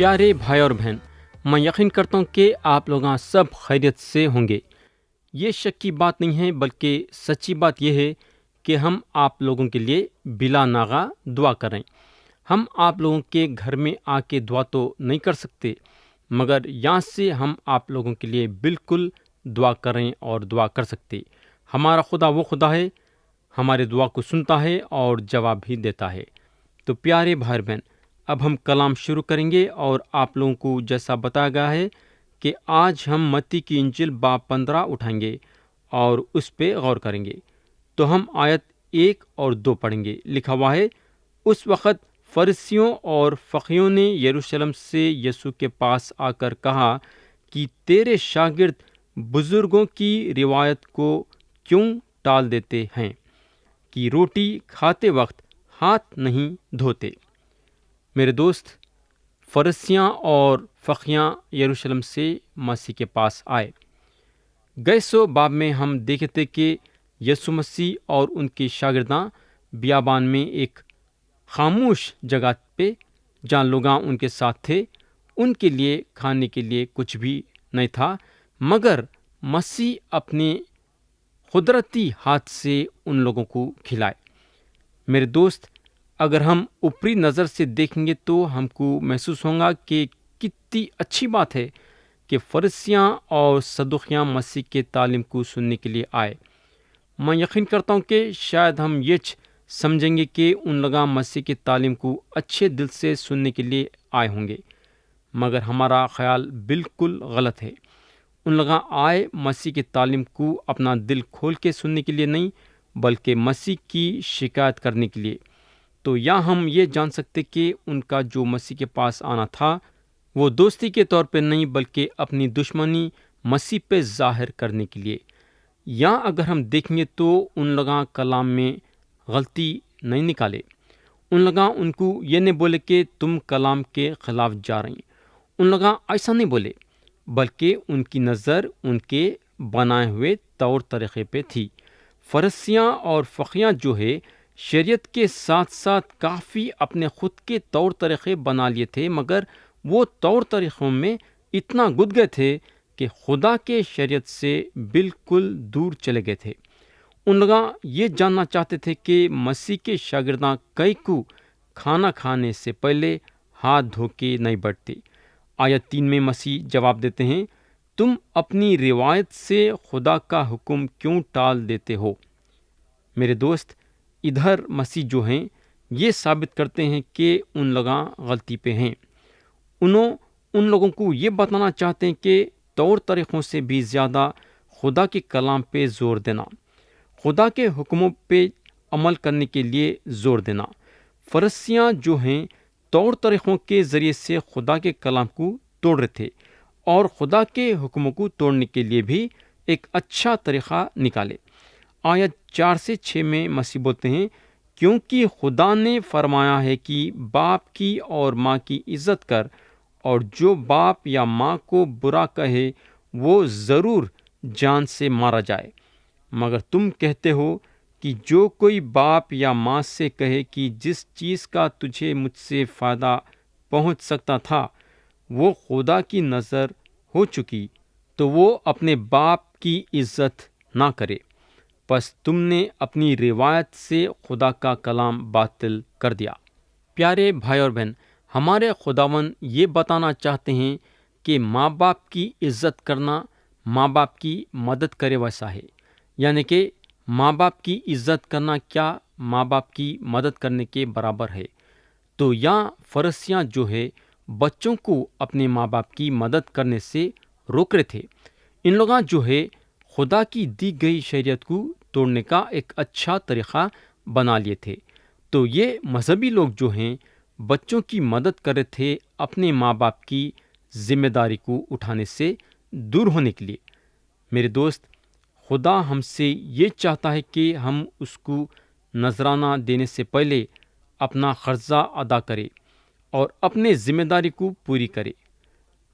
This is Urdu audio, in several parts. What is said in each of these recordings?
پیارے بھائی اور بہن، میں یقین کرتا ہوں کہ آپ لوگ سب خیریت سے ہوں گے۔ یہ شک کی بات نہیں ہے، بلکہ سچی بات یہ ہے کہ ہم آپ لوگوں کے لیے بلا ناغہ دعا کریں۔ ہم آپ لوگوں کے گھر میں آ کے دعا تو نہیں کر سکتے، مگر یہاں سے ہم آپ لوگوں کے لیے بالکل دعا کریں اور دعا کر سکتے۔ ہمارا خدا وہ خدا ہے، ہمارے دعا کو سنتا ہے اور جواب بھی دیتا ہے۔ تو پیارے بھائی بہن، اب ہم کلام شروع کریں گے، اور آپ لوگوں کو جیسا بتایا گیا ہے کہ آج ہم متی کی انجیل باب 15 اٹھائیں گے اور اس پہ غور کریں گے۔ تو ہم آیت 1 اور 2 پڑھیں گے۔ لکھا ہوا ہے، اس وقت فرشتیوں اور فقیہوں نے یروشلم سے یسوع کے پاس آ کر کہا کہ تیرے شاگرد بزرگوں کی روایت کو کیوں ٹال دیتے ہیں کہ روٹی کھاتے وقت ہاتھ نہیں دھوتے؟ میرے دوست، فرشتیاں اور فقیہ یروشلم سے مسیح کے پاس آئے۔ گئے سو باب میں ہم دیکھتے تھے کہ یسوع مسیح اور ان کے شاگرداں بیابان میں ایک خاموش جگہ پہ، جہاں لوگاں ان کے ساتھ تھے، ان کے لیے کھانے کے لیے کچھ بھی نہیں تھا، مگر مسیح اپنے قدرتی ہاتھ سے ان لوگوں کو کھلائے۔ میرے دوست، اگر ہم اوپری نظر سے دیکھیں گے تو ہم کو محسوس ہوگا کہ کتنی اچھی بات ہے کہ فرشتیاں اور صدوقیاں مسیح کے تعلیم کو سننے کے لیے آئے۔ میں یقین کرتا ہوں کہ شاید ہم یہ سمجھیں گے کہ ان لوگاں مسیح کی تعلیم کو اچھے دل سے سننے کے لیے آئے ہوں گے، مگر ہمارا خیال بالکل غلط ہے۔ ان لوگاں آئے مسیح کی تعلیم کو اپنا دل کھول کے سننے کے لیے نہیں، بلکہ مسیح کی شکایت کرنے کے لیے۔ تو یہاں ہم یہ جان سکتے کہ ان کا جو مسیح کے پاس آنا تھا، وہ دوستی کے طور پہ نہیں، بلکہ اپنی دشمنی مسیح پہ ظاہر کرنے کے لیے۔ یہاں اگر ہم دیکھیں گے تو ان لوگاں کلام میں غلطی نہیں نکالے۔ ان لوگاں ان کو یہ نہیں بولے کہ تم کلام کے خلاف جا رہی ہیں۔ ان لوگاں ایسا نہیں بولے، بلکہ ان کی نظر ان کے بنائے ہوئے طور طریقے پہ تھی۔ فرشتیاں اور فقیہ جو ہے، شریعت کے ساتھ ساتھ کافی اپنے خود کے طور طریقے بنا لیے تھے، مگر وہ طور طریقوں میں اتنا گد گئے تھے کہ خدا کے شریعت سے بالکل دور چلے گئے تھے۔ ان لوگ یہ جاننا چاہتے تھے کہ مسیح کے شاگرداں کئی کو کھانا کھانے سے پہلے ہاتھ دھو کے نہیں بیٹھتے۔ آیت 3 میں مسیح جواب دیتے ہیں، تم اپنی روایت سے خدا کا حکم کیوں ٹال دیتے ہو؟ میرے دوست، ادھر مسیح جو ہیں یہ ثابت کرتے ہیں کہ ان لوگاں غلطی پہ ہیں۔ ان لوگوں کو یہ بتانا چاہتے ہیں کہ طور طریقوں سے بھی زیادہ خدا کے کلام پہ زور دینا، خدا کے حکموں پہ عمل کرنے کے لیے زور دینا۔ فرشتیاں جو ہیں طور طریقوں کے ذریعے سے خدا کے کلام کو توڑ رہے تھے، اور خدا کے حکموں کو توڑنے کے لیے بھی ایک اچھا طریقہ نکالے۔ آیت 4 سے 6 میں مسیح بولتے ہیں، کیونکہ خدا نے فرمایا ہے کہ باپ کی اور ماں کی عزت کر، اور جو باپ یا ماں کو برا کہے وہ ضرور جان سے مارا جائے۔ مگر تم کہتے ہو کہ جو کوئی باپ یا ماں سے کہے کہ جس چیز کا تجھے مجھ سے فائدہ پہنچ سکتا تھا وہ خدا کی نظر ہو چکی، تو وہ اپنے باپ کی عزت نہ کرے۔ پس تم نے اپنی روایت سے خدا کا کلام باطل کر دیا۔ پیارے بھائی اور بہن، ہمارے خداوند یہ بتانا چاہتے ہیں کہ ماں باپ کی عزت کرنا ماں باپ کی مدد کرے ویسا ہے۔ یعنی کہ ماں باپ کی عزت کرنا کیا ماں باپ کی مدد کرنے کے برابر ہے؟ تو یہاں فرشتیاں جو ہے بچوں کو اپنے ماں باپ کی مدد کرنے سے روک رہے تھے۔ ان لوگاں جو ہے خدا کی دی گئی شریعت کو توڑنے کا ایک اچھا طریقہ بنا لیے تھے۔ تو یہ مذہبی لوگ جو ہیں بچوں کی مدد کر رہے تھے اپنے ماں باپ کی ذمہ داری کو اٹھانے سے دور ہونے کے لیے۔ میرے دوست، خدا ہم سے یہ چاہتا ہے کہ ہم اس کو نذرانہ دینے سے پہلے اپنا قرضہ ادا کرے اور اپنے ذمہ داری کو پوری کرے۔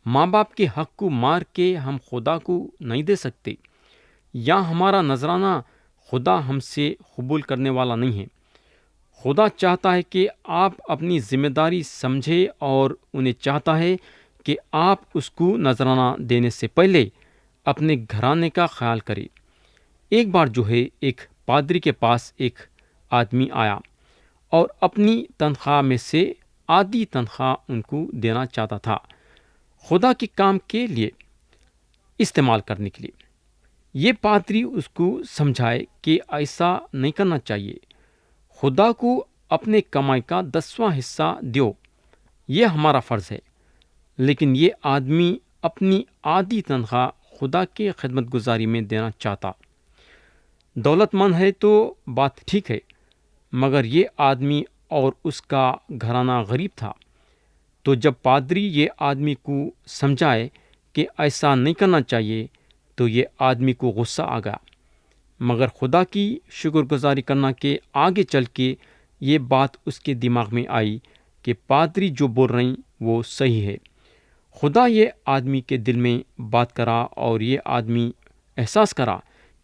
ماں باپ کے حق کو مار کے ہم خدا کو نہیں دے سکتے، یا ہمارا نذرانہ خدا ہم سے قبول کرنے والا نہیں ہے۔ خدا چاہتا ہے کہ آپ اپنی ذمہ داری سمجھے اور انہیں چاہتا ہے کہ آپ اس کو نذرانہ دینے سے پہلے اپنے گھرانے کا خیال کریں۔ ایک بار جو ہے ایک پادری کے پاس ایک آدمی آیا اور اپنی تنخواہ میں سے آدھی تنخواہ ان کو دینا چاہتا تھا، خدا کے کام کے لیے استعمال کرنے کے لیے۔ یہ پادری اس کو سمجھائے کہ ایسا نہیں کرنا چاہیے، خدا کو اپنے کمائی کا 10واں حصہ دیو، یہ ہمارا فرض ہے۔ لیکن یہ آدمی اپنی آدھی تنخواہ خدا کے خدمت گزاری میں دینا چاہتا۔ دولت مند ہے تو بات ٹھیک ہے، مگر یہ آدمی اور اس کا گھرانہ غریب تھا۔ تو جب پادری یہ آدمی کو سمجھائے کہ ایسا نہیں کرنا چاہیے تو یہ آدمی کو غصہ آ گیا، مگر خدا کی شکر گزاری کرنا کہ آگے چل کے یہ بات اس کے دماغ میں آئی کہ پادری جو بول رہے ہیں وہ صحیح ہے۔ خدا یہ آدمی کے دل میں بات کرا اور یہ آدمی احساس کرا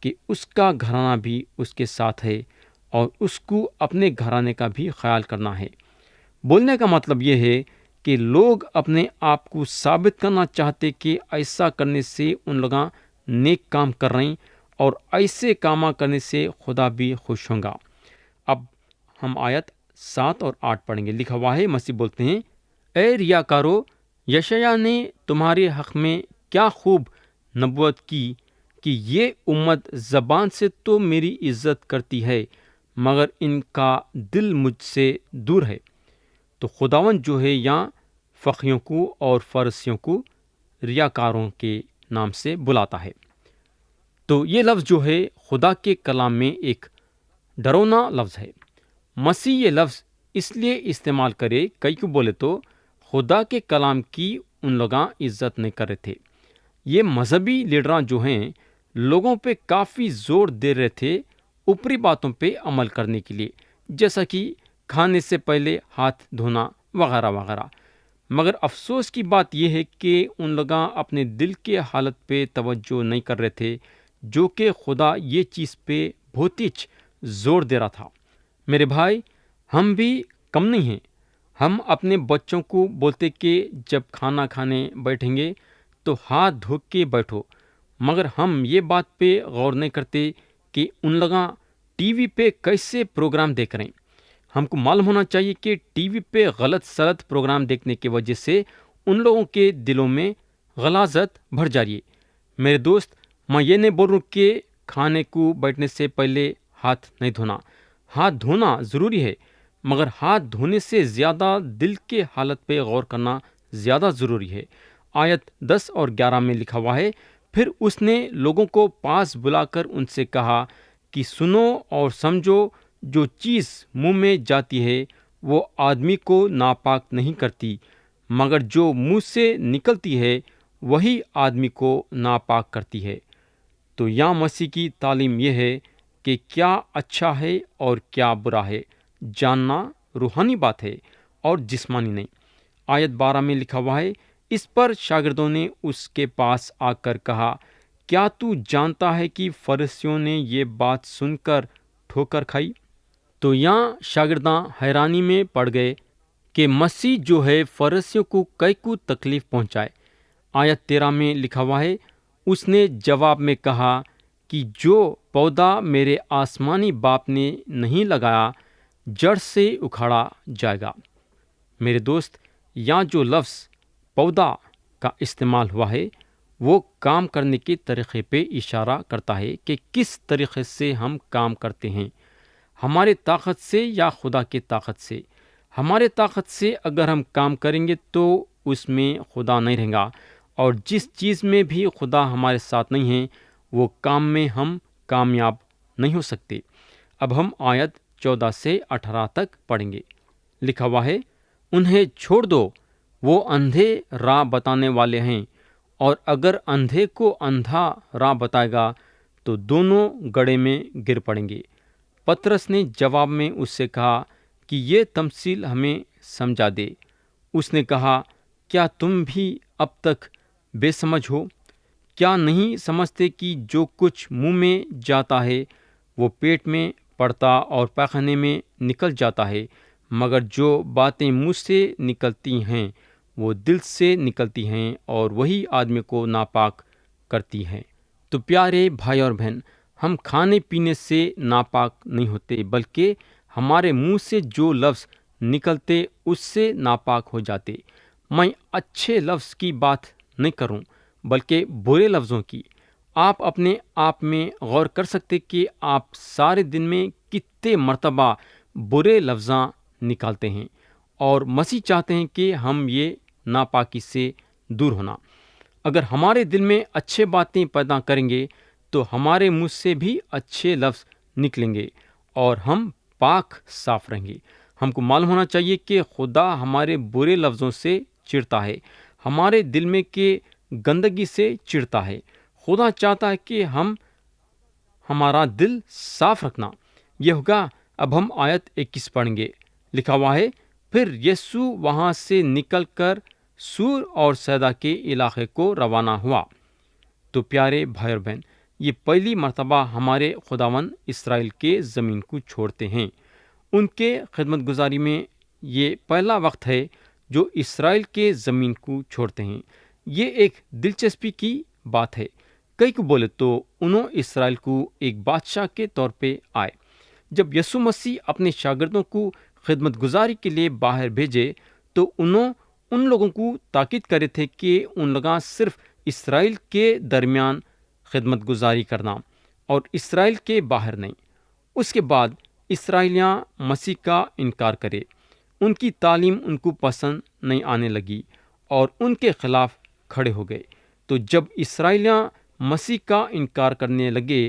کہ اس کا گھرانہ بھی اس کے ساتھ ہے اور اس کو اپنے گھرانے کا بھی خیال کرنا ہے۔ بولنے کا مطلب یہ ہے کہ لوگ اپنے آپ کو ثابت کرنا چاہتے کہ ایسا کرنے سے ان لوگ نیک کام کر رہے ہیں اور ایسے کام کرنے سے خدا بھی خوش ہوں گا۔ اب ہم آیت 7 اور 8 پڑھیں گے۔ لکھا ہوا ہے، مسیح بولتے ہیں، اے ریاکارو، یشعیاہ نے تمہارے حق میں کیا خوب نبوت کی کہ یہ امت زبان سے تو میری عزت کرتی ہے مگر ان کا دل مجھ سے دور ہے۔ تو خداوند جو ہے یہاں فقیوں کو اور فرشیوں کو ریاکاروں کے نام سے بلاتا ہے۔ تو یہ لفظ جو ہے خدا کے کلام میں ایک ڈرونا لفظ ہے۔ مسیح یہ لفظ اس لیے استعمال کرے، کئی کو بولے تو خدا کے کلام کی ان لوگاں عزت نہیں کر رہے تھے۔ یہ مذہبی لیڈراں جو ہیں لوگوں پہ کافی زور دے رہے تھے اوپری باتوں پہ عمل کرنے کے لیے، جیسا کہ کھانے سے پہلے ہاتھ دھونا وغیرہ وغیرہ۔ مگر افسوس کی بات یہ ہے کہ ان لوگاں اپنے دل کے حالت پہ توجہ نہیں کر رہے تھے، جو کہ خدا یہ چیز پہ بہت ہی زور دے رہا تھا۔ میرے بھائی، ہم بھی کم نہیں ہیں۔ ہم اپنے بچوں کو بولتے کہ جب کھانا کھانے بیٹھیں گے تو ہاتھ دھو کے بیٹھو، مگر ہم یہ بات پہ غور نہیں کرتے کہ ان لوگاں ٹی وی پہ کیسے پروگرام دیکھ رہے ہیں۔ ہم کو معلوم ہونا چاہیے کہ ٹی وی پہ غلط سلط پروگرام دیکھنے کی وجہ سے ان لوگوں کے دلوں میں غلاظت بھر جا رہی ہے۔ میرے دوست، میں یہ نہیں بول رہا ہوں کہ کھانے کو بیٹھنے سے پہلے ہاتھ نہیں دھونا۔ ہاتھ دھونا ضروری ہے، مگر ہاتھ دھونے سے زیادہ دل کے حالت پہ غور کرنا زیادہ ضروری ہے۔ آیت 10 اور 11 میں لکھا ہوا ہے، پھر اس نے لوگوں کو پاس بلا کر ان سے کہا کہ سنو اور سمجھو، جو چیز منہ میں جاتی ہے وہ آدمی کو ناپاک نہیں کرتی، مگر جو منہ سے نکلتی ہے وہی آدمی کو ناپاک کرتی ہے۔ تو یہاں مسیح کی تعلیم یہ ہے کہ کیا اچھا ہے اور کیا برا ہے جاننا روحانی بات ہے اور جسمانی نہیں۔ آیت 12 میں لکھا ہوا ہے، اس پر شاگردوں نے اس کے پاس آ کر کہا، کیا تو جانتا ہے کہ فرشتیوں نے یہ بات سن کر ٹھوکر کھائی؟ تو یہاں شاگرداں حیرانی میں پڑ گئے کہ مسیح جو ہے فرشتیوں کو کئی کو تکلیف پہنچائے۔ آیت 13 میں لکھا ہوا ہے، اس نے جواب میں کہا کہ جو پودا میرے آسمانی باپ نے نہیں لگایا جڑ سے اکھاڑا جائے گا۔ میرے دوست، یہاں جو لفظ پودا کا استعمال ہوا ہے وہ کام کرنے کے طریقے پہ اشارہ کرتا ہے کہ کس طریقے سے ہم کام کرتے ہیں، ہمارے طاقت سے یا خدا کی طاقت سے۔ ہمارے طاقت سے اگر ہم کام کریں گے تو اس میں خدا نہیں رہے گا، اور جس چیز میں بھی خدا ہمارے ساتھ نہیں ہے وہ کام میں ہم کامیاب نہیں ہو سکتے۔ اب ہم آیت 14 سے 18 تک پڑھیں گے۔ لکھا ہوا ہے، انہیں چھوڑ دو، وہ اندھے راہ بتانے والے ہیں، اور اگر اندھے کو اندھا راہ بتائے گا تو دونوں گڑھے میں گر پڑیں گے۔ پترس نے جواب میں اس سے کہا کہ یہ تمثیل ہمیں سمجھا دے۔ اس نے کہا، کیا تم بھی اب تک بے سمجھ ہو؟ کیا نہیں سمجھتے کہ جو کچھ منہ میں جاتا ہے وہ پیٹ میں پڑتا اور پیخانے میں نکل جاتا ہے، مگر جو باتیں منہ سے نکلتی ہیں وہ دل سے نکلتی ہیں اور وہی آدمی کو ناپاک کرتی ہیں۔ تو پیارے بھائی اور بہن، ہم کھانے پینے سے ناپاک نہیں ہوتے، بلکہ ہمارے منہ سے جو لفظ نکلتے اس سے ناپاک ہو جاتے۔ میں اچھے لفظ کی بات نہیں کروں بلکہ برے لفظوں کی۔ آپ اپنے آپ میں غور کر سکتے کہ آپ سارے دن میں کتنے مرتبہ برے لفظاں نکالتے ہیں، اور مسیح چاہتے ہیں کہ ہم یہ ناپاکی سے دور ہونا۔ اگر ہمارے دل میں اچھے باتیں پیدا کریں گے تو ہمارے منہ سے بھی اچھے لفظ نکلیں گے اور ہم پاک صاف رہیں گے۔ ہم کو معلوم ہونا چاہیے کہ خدا ہمارے برے لفظوں سے چڑھتا ہے، ہمارے دل میں کے گندگی سے چڑھتا ہے۔ خدا چاہتا ہے کہ ہمارا دل صاف رکھنا۔ یہ ہوگا۔ اب ہم آیت 21 پڑھیں گے۔ لکھا ہوا ہے، پھر یسوع وہاں سے نکل کر سور اور سیدا کے علاقے کو روانہ ہوا۔ تو پیارے بھائی اور بہن، یہ پہلی مرتبہ ہمارے خداوند اسرائیل کے زمین کو چھوڑتے ہیں۔ ان کے خدمت گزاری میں یہ پہلا وقت ہے جو اسرائیل کے زمین کو چھوڑتے ہیں۔ یہ ایک دلچسپی کی بات ہے۔ کئی کو بولے تو انہوں اسرائیل کو ایک بادشاہ کے طور پہ آئے۔ جب یسوع مسیح اپنے شاگردوں کو خدمت گزاری کے لیے باہر بھیجے تو انہوں ان لوگوں کو تاکید کرے تھے کہ ان لوگاں صرف اسرائیل کے درمیان خدمت گزاری کرنا اور اسرائیل کے باہر نہیں۔ اس کے بعد اسرائیلیاں مسیح کا انکار کرے، ان کی تعلیم ان کو پسند نہیں آنے لگی اور ان کے خلاف کھڑے ہو گئے۔ تو جب اسرائیلیاں مسیح کا انکار کرنے لگے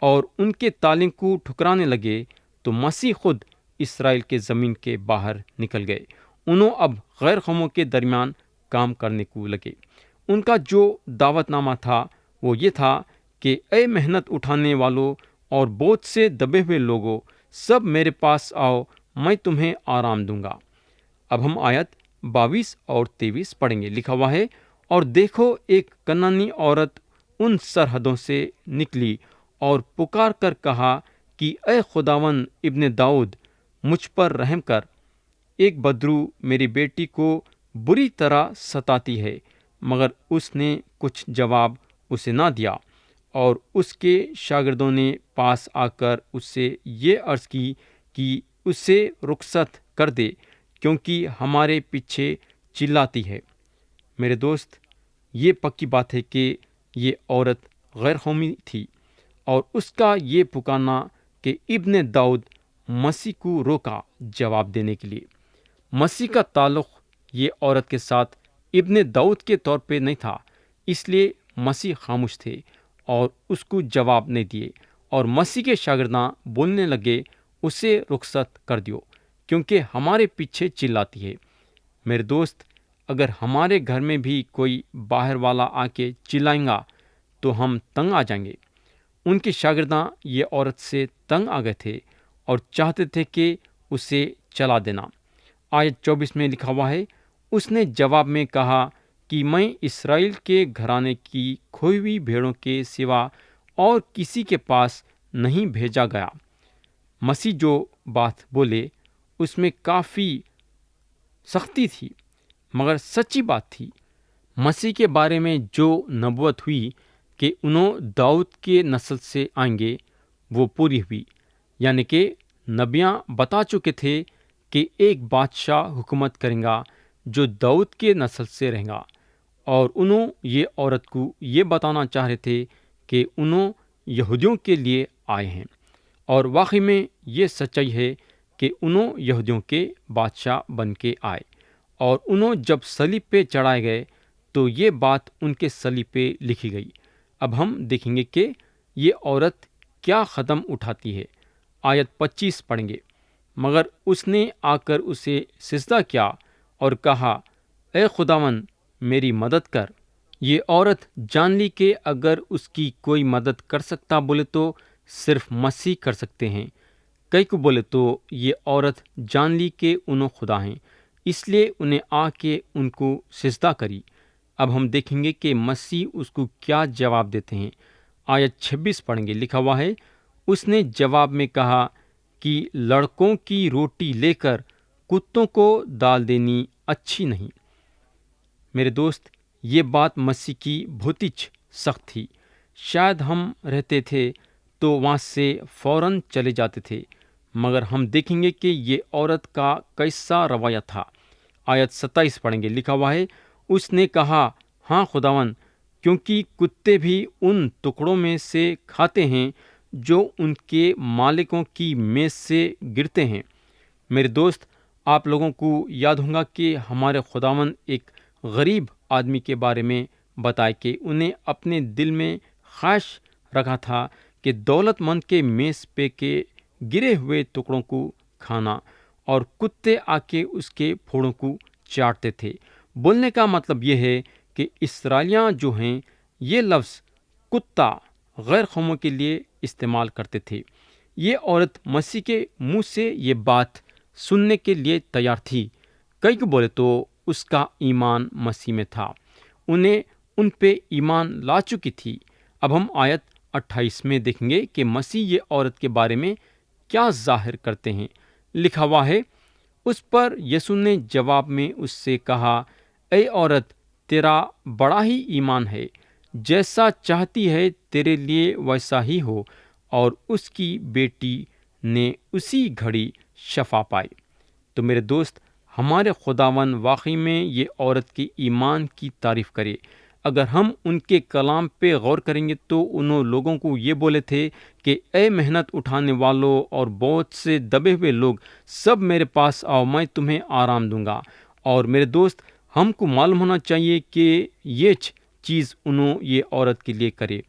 اور ان کے تعلیم کو ٹھکرانے لگے تو مسیح خود اسرائیل کے زمین کے باہر نکل گئے۔ انہوں اب غیر قوموں کے درمیان کام کرنے کو لگے۔ ان کا جو دعوت نامہ تھا وہ یہ تھا کہ اے محنت اٹھانے والوں اور بوجھ سے دبے ہوئے لوگوں، سب میرے پاس آؤ، میں تمہیں آرام دوں گا۔ اب ہم آیت 22 اور 23 پڑھیں گے۔ لکھا ہوا ہے، اور دیکھو ایک کنعانی عورت ان سرحدوں سے نکلی اور پکار کر کہا کہ اے خداوند ابن داؤد، مجھ پر رحم کر، ایک بدرو میری بیٹی کو بری طرح ستاتی ہے۔ مگر اس نے کچھ جواب اسے نہ دیا، اور اس کے شاگردوں نے پاس آ کر اس سے یہ عرض کی کہ اسے رخصت کر دے، کیونکہ ہمارے پیچھے چلاتی ہے۔ میرے دوست، یہ پکی بات ہے کہ یہ عورت غیر قومی تھی، اور اس کا یہ پکارنا کہ ابن داؤد مسیح کو روکا جواب دینے کے لیے۔ مسیح کا تعلق یہ عورت کے ساتھ ابن داؤد کے طور پہ نہیں تھا، اس لیے مسیح خاموش تھے اور اس کو جواب نہیں دیے، اور مسیح کے شاگرداں بولنے لگے اسے رخصت کر دیو، کیونکہ ہمارے پیچھے چلاتی ہے۔ میرے دوست، اگر ہمارے گھر میں بھی کوئی باہر والا آ کے چلائیں گا تو ہم تنگ آ جائیں گے۔ ان کے شاگرداں یہ عورت سے تنگ آ گئے تھے اور چاہتے تھے کہ اسے چلا دینا۔ آیت 24 میں لکھا ہوا ہے، اس نے جواب میں کہا کہ میں اسرائیل کے گھرانے کی کھوئی ہوئی بھیڑوں کے سوا اور کسی کے پاس نہیں بھیجا گیا۔ مسیح جو بات بولے اس میں کافی سختی تھی، مگر سچی بات تھی۔ مسیح کے بارے میں جو نبوت ہوئی کہ انہوں داؤد کے نسل سے آئیں گے، وہ پوری ہوئی۔ یعنی کہ نبیاں بتا چکے تھے کہ ایک بادشاہ حکومت کرے گا جو داؤد کے نسل سے رہے گا، اور انہوں یہ عورت کو یہ بتانا چاہ رہے تھے کہ انہوں یہودیوں کے لیے آئے ہیں، اور واقعی میں یہ سچائی ہے کہ انہوں یہودیوں کے بادشاہ بن کے آئے، اور انہوں جب صلیب پہ چڑھائے گئے تو یہ بات ان کے صلیب پہ لکھی گئی۔ اب ہم دیکھیں گے کہ یہ عورت کیا قدم اٹھاتی ہے۔ آیت 25 پڑھیں گے۔ مگر اس نے آ کر اسے سجدہ کیا اور کہا، اے خداوند میری مدد کر۔ یہ عورت جان لی کہ اگر اس کی کوئی مدد کر سکتا بولے تو صرف مسیح کر سکتے ہیں۔ کئی کو بولے تو یہ عورت جان لی کہ انہوں خدا ہیں، اس لیے انہیں آ کے ان کو سجدہ کری۔ اب ہم دیکھیں گے کہ مسیح اس کو کیا جواب دیتے ہیں۔ آیت 26 پڑھیں گے۔ لکھا ہوا ہے، اس نے جواب میں کہا کہ لڑکوں کی روٹی لے کر کتوں کو ڈال دینی اچھی نہیں۔ میرے دوست، یہ بات مسیح کی بہت ہی سخت تھی۔ شاید ہم رہتے تھے تو وہاں سے فوراً چلے جاتے تھے، مگر ہم دیکھیں گے کہ یہ عورت کا کیسا رویہ تھا۔ آیت 27 پڑھیں گے، لکھا ہوا ہے، اس نے کہا، ہاں خداوند، کیونکہ کتے بھی ان ٹکڑوں میں سے کھاتے ہیں جو ان کے مالکوں کی میز سے گرتے ہیں۔ میرے دوست، آپ لوگوں کو یاد ہوگا کہ ہمارے خداوند ایک غریب آدمی کے بارے میں بتائے کہ انہیں اپنے دل میں خواہش رکھا تھا کہ دولت مند کے میز پہ کے گرے ہوئے ٹکڑوں کو کھانا، اور کتے آ کے اس کے پھوڑوں کو چاٹتے تھے۔ بولنے کا مطلب یہ ہے کہ اسرائیلیاں جو ہیں یہ لفظ کتا غیر قوموں کے لیے استعمال کرتے تھے۔ یہ عورت مسیح کے منہ سے یہ بات سننے کے لیے تیار تھی۔ کئی کو بولے تو اس کا ایمان مسیح میں تھا، انہیں ان پہ ایمان لا چکی تھی۔ اب ہم آیت 28 میں دیکھیں گے کہ مسیح یہ عورت کے بارے میں کیا ظاہر کرتے ہیں۔ لکھا ہوا ہے، اس پر یسوع نے جواب میں اس سے کہا، اے عورت، تیرا بڑا ہی ایمان ہے، جیسا چاہتی ہے تیرے لیے ویسا ہی ہو۔ اور اس کی بیٹی نے اسی گھڑی شفا پائی۔ تو میرے دوست، ہمارے خداوند واقعی میں یہ عورت کے ایمان کی تعریف کرے۔ اگر ہم ان کے کلام پہ غور کریں گے تو انہوں لوگوں کو یہ بولے تھے کہ اے محنت اٹھانے والوں اور بہت سے دبے ہوئے لوگ، سب میرے پاس آؤ، میں تمہیں آرام دوں گا۔ اور میرے دوست، ہم کو معلوم ہونا چاہیے کہ یہ چیز انہوں یہ عورت کے لیے کرے۔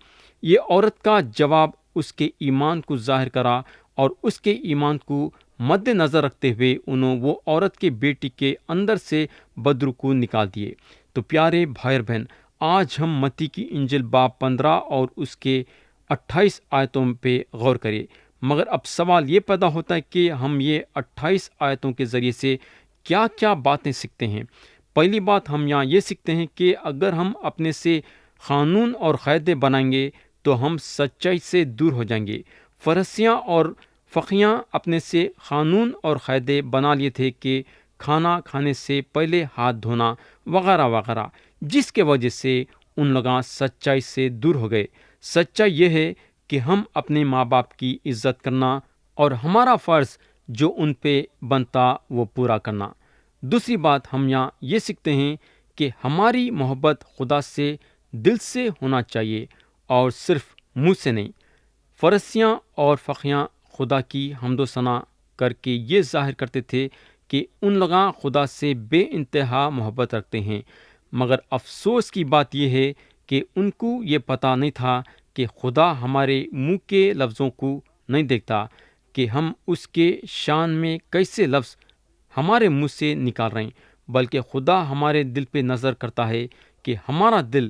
یہ عورت کا جواب اس کے ایمان کو ظاہر کرا، اور اس کے ایمان کو مد نظر رکھتے ہوئے انہوں وہ عورت کے بیٹی کے اندر سے بدرو کو نکال دیے۔ تو پیارے بھائی بہن، آج ہم متی کی انجیل باب 15 اور اس کے 28 آیتوں پہ غور کریں۔ مگر اب سوال یہ پیدا ہوتا ہے کہ ہم یہ 28 آیتوں کے ذریعے سے کیا کیا باتیں سیکھتے ہیں۔ پہلی بات ہم یہاں یہ سیکھتے ہیں کہ اگر ہم اپنے سے قانون اور قاعدے بنائیں گے تو ہم سچائی سے دور ہو جائیں گے۔ فرشتیاں اور فقیہاں اپنے سے قانون اور قاعدے بنا لیے تھے کہ کھانا کھانے سے پہلے ہاتھ دھونا وغیرہ وغیرہ، جس کے وجہ سے ان لوگ سچائی سے دور ہو گئے۔ سچائی یہ ہے کہ ہم اپنے ماں باپ کی عزت کرنا اور ہمارا فرض جو ان پہ بنتا وہ پورا کرنا۔ دوسری بات ہم یہاں یہ سیکھتے ہیں کہ ہماری محبت خدا سے دل سے ہونا چاہیے اور صرف منہ سے نہیں۔ فرشتیاں اور فقیہاں خدا کی حمد و ثنا کر کے یہ ظاہر کرتے تھے کہ ان لوگ خدا سے بے انتہا محبت رکھتے ہیں، مگر افسوس کی بات یہ ہے کہ ان کو یہ پتہ نہیں تھا کہ خدا ہمارے منہ کے لفظوں کو نہیں دیکھتا کہ ہم اس کے شان میں کیسے لفظ ہمارے منہ سے نکال رہے ہیں، بلکہ خدا ہمارے دل پہ نظر کرتا ہے کہ ہمارا دل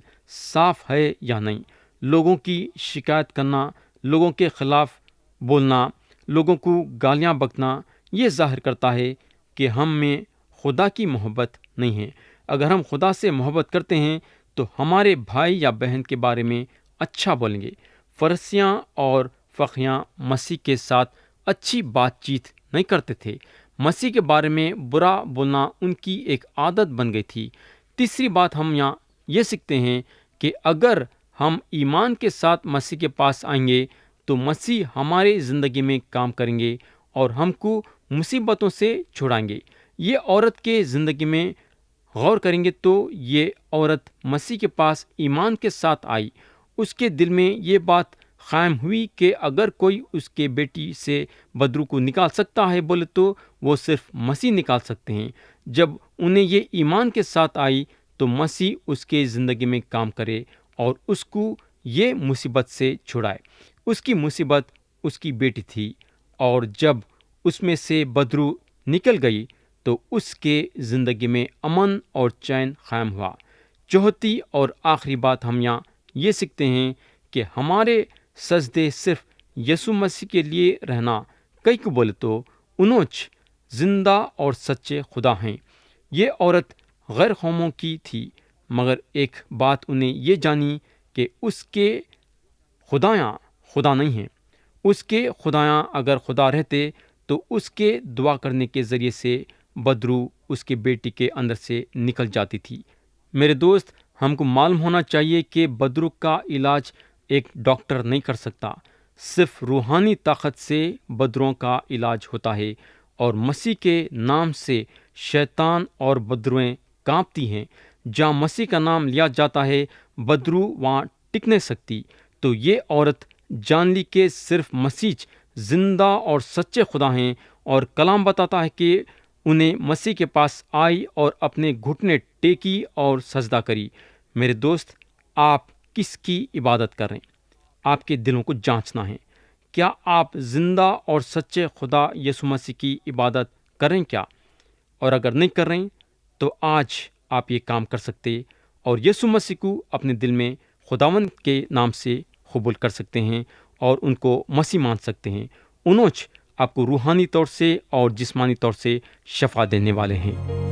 صاف ہے یا نہیں۔ لوگوں کی شکایت کرنا، لوگوں کے خلاف بولنا، لوگوں کو گالیاں بکنا، یہ ظاہر کرتا ہے کہ ہم میں خدا کی محبت نہیں ہے۔ اگر ہم خدا سے محبت کرتے ہیں تو ہمارے بھائی یا بہن کے بارے میں اچھا بولیں گے۔ فرشتیاں اور فقیہاں مسیح کے ساتھ اچھی بات چیت نہیں کرتے تھے۔ مسیح کے بارے میں برا بولنا ان کی ایک عادت بن گئی تھی۔ تیسری بات ہم یہاں یہ سیکھتے ہیں کہ اگر ہم ایمان کے ساتھ مسیح کے پاس آئیں گے تو مسیح ہماری زندگی میں کام کریں گے اور ہم کو مصیبتوں سے چھڑائیں گے۔ یہ عورت کے زندگی میں غور کریں گے تو یہ عورت مسیح کے پاس ایمان کے ساتھ آئی۔ اس کے دل میں یہ بات قائم ہوئی کہ اگر کوئی اس کے بیٹی سے بدرو کو نکال سکتا ہے بولے تو وہ صرف مسیح نکال سکتے ہیں۔ جب انہیں یہ ایمان کے ساتھ آئی تو مسیح اس کے زندگی میں کام کرے اور اس کو یہ مصیبت سے چھڑائے۔ اس کی مصیبت اس کی بیٹی تھی، اور جب اس میں سے بدرو نکل گئی تو اس کے زندگی میں امن اور چین قائم ہوا۔ چوتھی اور آخری بات ہم یہاں یہ سیکھتے ہیں کہ ہمارے سجدے صرف یسوع مسیح کے لیے رہنا۔ کئی کو بولے تو انوچ زندہ اور سچے خدا ہیں۔ یہ عورت غیر قوموں کی تھی، مگر ایک بات انہیں یہ جانی کہ اس کے خدایاں خدا نہیں ہیں۔ اس کے خدایاں اگر خدا رہتے تو اس کے دعا کرنے کے ذریعے سے بدروح اس کے بیٹی کے اندر سے نکل جاتی تھی۔ میرے دوست، ہم کو معلوم ہونا چاہیے کہ بدروح کا علاج ایک ڈاکٹر نہیں کر سکتا، صرف روحانی طاقت سے بدروحوں کا علاج ہوتا ہے، اور مسیح کے نام سے شیطان اور بدروہیں کانپتی ہیں۔ جہاں مسیح کا نام لیا جاتا ہے بدروح وہاں ٹک نہیں سکتی۔ تو یہ عورت جان لی کہ صرف مسیح زندہ اور سچے خدا ہیں، اور کلام بتاتا ہے کہ انہیں مسیح کے پاس آئی اور اپنے گھٹنے ٹیکی اور سجدہ کری۔ میرے دوست، آپ کس کی عبادت کریں؟ آپ کے دلوں کو جانچنا ہے۔ کیا آپ زندہ اور سچے خدا یسوع مسیح کی عبادت کریں کیا؟ اور اگر نہیں کر رہے تو آج آپ یہ کام کر سکتے اور یسوع مسیح کو اپنے دل میں خداوند کے نام سے قبول کر سکتے ہیں اور ان کو مسیح مان سکتے ہیں۔ انہوں آپ کو روحانی طور سے اور جسمانی طور سے شفا دینے والے ہیں۔